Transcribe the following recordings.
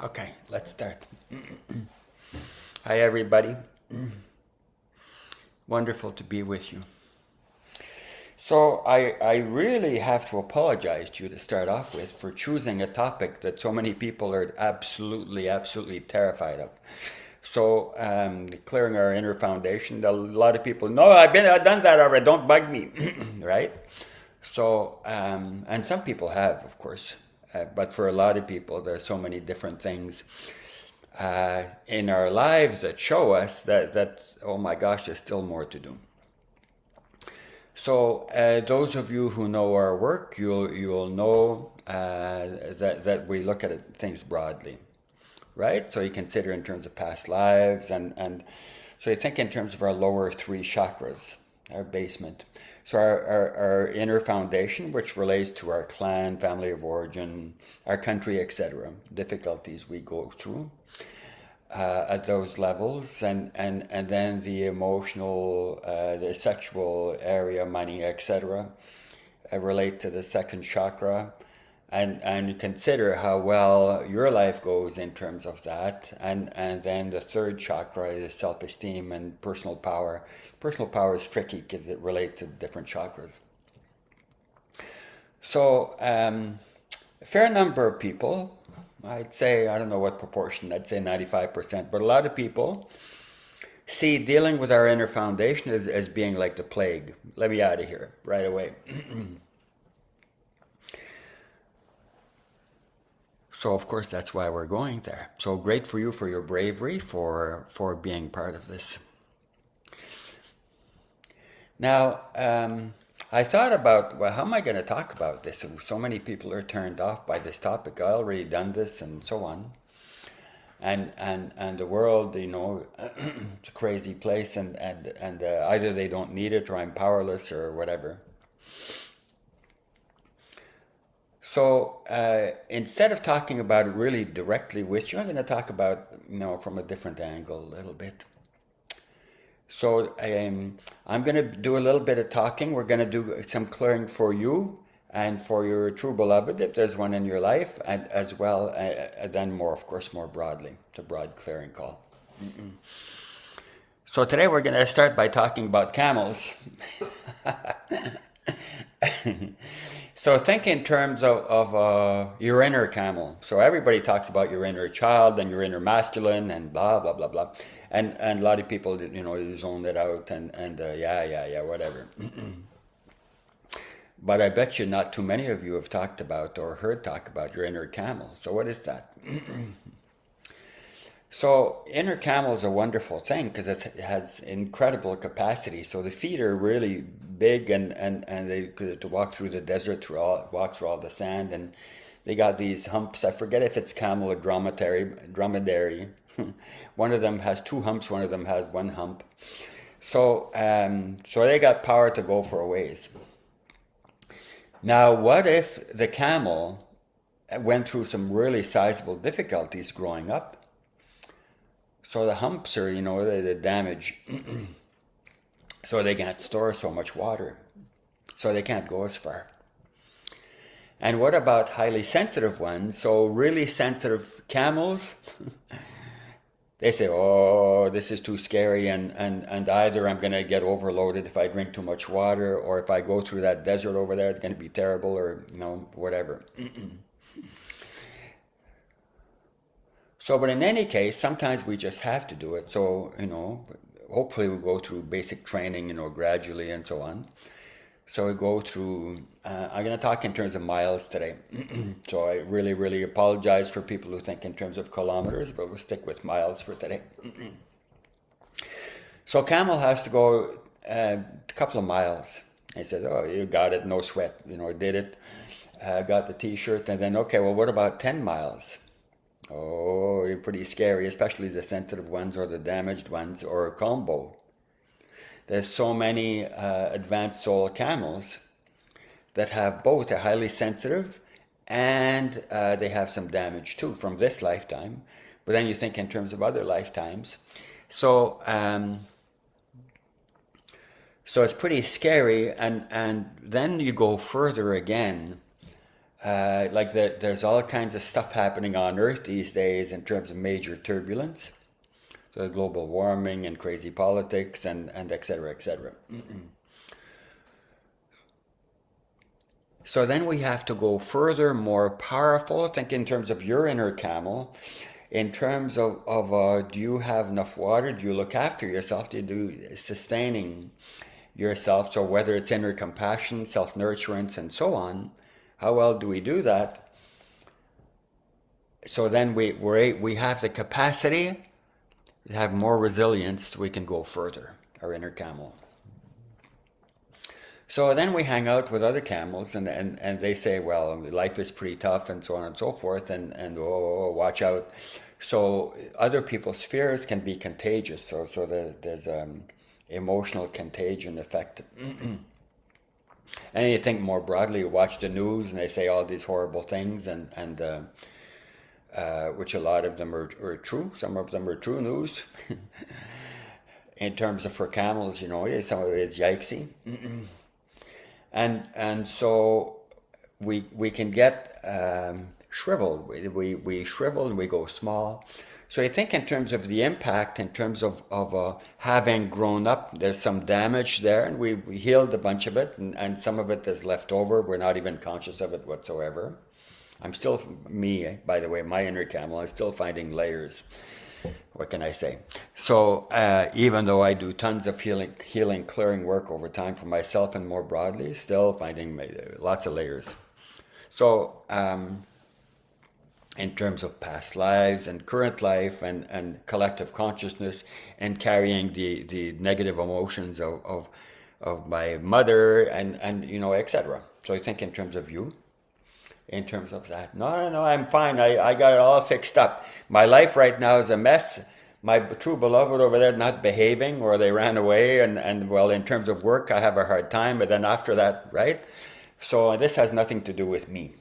Okay, let's start. Hi, everybody. Wonderful to be with you. So, I really have to apologize to you to start off with for choosing a topic that so many people are absolutely terrified of. So, clearing our inner foundation, a lot of people, no, I've done that already, don't bug me, right? So, and some people have, of course, but for a lot of people, there's so many different things in our lives that show us that oh my gosh, there's still more to do. So those of you who know our work, you'll know that we look at things broadly, right? So you consider in terms of past lives, and so you think in terms of our lower three chakras, our basement. So our inner foundation, which relates to our clan, family of origin, our country, etc., difficulties we go through at those levels, and then the emotional, the sexual area, money, etc., relate to the second chakra, and you consider how well your life goes in terms of that, and then the third chakra is self-esteem and personal power. Personal power is tricky because it relates to different chakras. So a fair number of people, I'd say, I don't know what proportion, I'd say 95%, but a lot of people see dealing with our inner foundation as being like the plague. Let me out of here right away. So of course that's why we're going there. So great for you for your bravery for being part of this. Now, I thought about, well, how am I going to talk about this? So many people are turned off by this topic. I already done this and so on. And the world, it's a crazy place, and either they don't need it or I'm powerless or whatever. So instead of talking about it really directly with you, I'm going to talk about, from a different angle a little bit. So I'm going to do a little bit of talking. We're going to do some clearing for you and for your true beloved, if there's one in your life, and as well, then more, of course, more broadly, the broad clearing call. So today we're going to start by talking about camels. So think in terms of your inner camel. So everybody talks about your inner child and your inner masculine and blah blah blah blah, and a lot of people zone it out and yeah whatever. But I bet you not too many of you have talked about or heard talk about your inner camel. So what is that? So inner camel is a wonderful thing because it has incredible capacity. So the feet are really big and they could to walk through the desert, walk through all the sand, and they got these humps. I forget if it's camel or dromedary. One of them has two humps. One of them has one hump. So they got power to go for a ways. Now, what if the camel went through some really sizable difficulties growing up? So the humps are, the damage. So they can't store so much water. So they can't go as far. And what about highly sensitive ones? So really sensitive camels, they say, oh, this is too scary, and either I'm going to get overloaded if I drink too much water, or if I go through that desert over there, it's going to be terrible, or, whatever. So, but in any case, sometimes we just have to do it. So, hopefully we'll go through basic training, gradually and so on. So we go through, I'm going to talk in terms of miles today. So I really apologize for people who think in terms of kilometers, but we'll stick with miles for today. So camel has to go a couple of miles. He says, oh, you got it, no sweat, did it, got the t-shirt, and then, okay, well, what about 10 miles? Oh, you're pretty scary, especially the sensitive ones or the damaged ones or a combo. There's so many advanced soul camels that have both a highly sensitive and they have some damage too from this lifetime. But then you think in terms of other lifetimes. So it's pretty scary. And then you go further again there's all kinds of stuff happening on Earth these days in terms of major turbulence. So global warming and crazy politics and et cetera, et cetera. So then we have to go further, more powerful. Think in terms of your inner camel. In terms of do you have enough water? Do you look after yourself? Do you do sustaining yourself? So whether it's inner compassion, self-nurturance, and so on, how well do we do that? So then we have the capacity to have more resilience. We can go further, our inner camel. So then we hang out with other camels and they say, well, life is pretty tough and so on and so forth and oh, watch out. So other people's fears can be contagious. So there's emotional contagion effect. And you think more broadly, you watch the news and they say all these horrible things and which a lot of them are true. Some of them are true news. In terms of for camels, some of it is yikesy. And so we can get shriveled. We shrivel and we go small. So I think in terms of the impact, in terms of having grown up, there's some damage there, and we healed a bunch of it, and some of it is left over. We're not even conscious of it whatsoever. I'm still, by the way, my inner camel, I'm still finding layers. What can I say? So even though I do tons of healing, clearing work over time for myself and more broadly, still finding lots of layers. So in terms of past lives and current life and collective consciousness and carrying the negative emotions of my mother and etc. So I think in terms of you, in terms of that. No, I'm fine. I got it all fixed up. My life right now is a mess. My true beloved over there not behaving, or they ran away, and well, in terms of work, I have a hard time, but then after that, right? So this has nothing to do with me.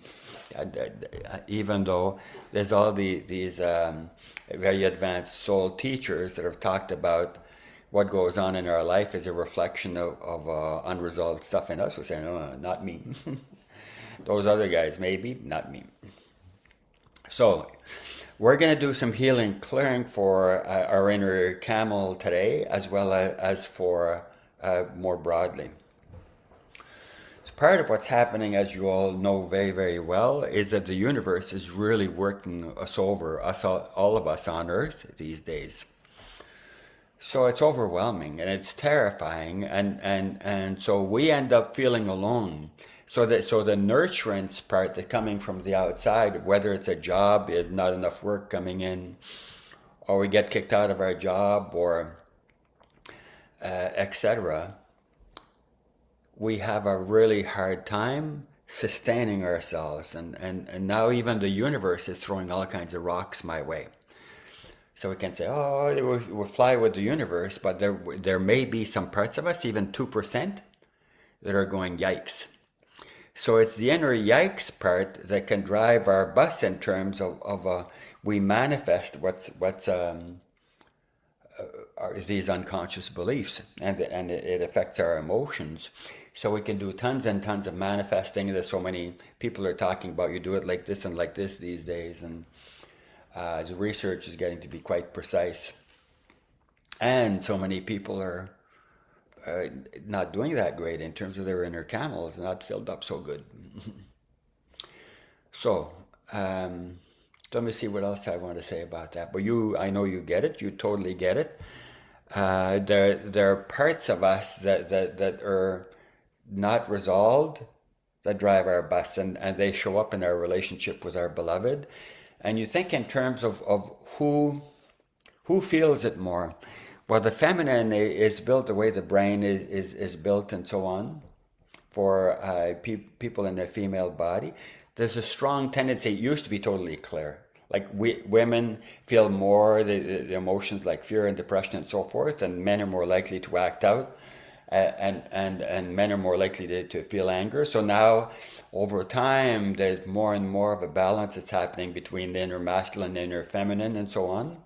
Even though there's all these very advanced soul teachers that have talked about what goes on in our life is a reflection of unresolved stuff in us. We're saying, no, not me. Those other guys, maybe, not me. So we're going to do some healing, clearing for our inner camel today, as well as for more broadly. So part of what's happening, as you all know very, very well, is that the universe is really working us over, all of us on Earth these days. So it's overwhelming and it's terrifying, and so we end up feeling alone. So the nurturance part that coming from the outside, whether it's a job, is not enough work coming in, or we get kicked out of our job, or etc. We have a really hard time sustaining ourselves, and now even the universe is throwing all kinds of rocks my way. So we can say, oh, we'll fly with the universe, but there may be some parts of us, even 2%, that are going yikes. So it's the inner yikes part that can drive our bus in terms of we manifest what's these unconscious beliefs, and it affects our emotions. So we can do tons and tons of manifesting. There's so many people are talking about you do it like this and like this these days, and the research is getting to be quite precise. And so many people are not doing that great in terms of their inner camels, not filled up so good. So let me see what else I want to say about that. But I know you get it. You totally get it. There are parts of us that are not resolved that drive our bus, and they show up in our relationship with our beloved. And you think in terms of who feels it more. Well, the feminine is built the way the brain is built and so on for people in the female body. There's a strong tendency, it used to be totally clear. Like women feel more the emotions like fear and depression and so forth, and men are more likely to act out, and men are more likely to feel anger. So now, over time, there's more and more of a balance that's happening between the inner masculine and inner feminine and so on.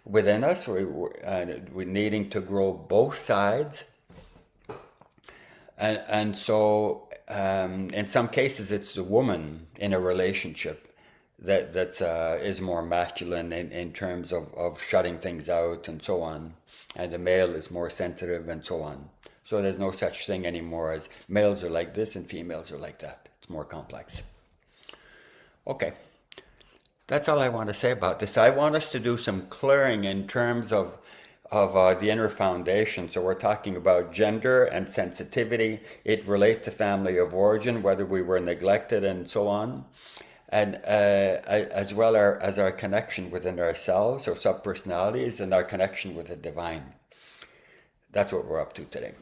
Within us, we're needing to grow both sides, and so in some cases, it's the woman in a relationship that is more masculine in terms of shutting things out and so on, and the male is more sensitive and so on. So there's no such thing anymore as males are like this and females are like that. It's more complex. Okay, that's all I want to say about this. I want us to do some clearing in terms of the inner foundation. So we're talking about gender and sensitivity. It relates to family of origin, whether we were neglected and so on, and as well as our connection within ourselves, or subpersonalities, and our connection with the divine. That's what we're up to today.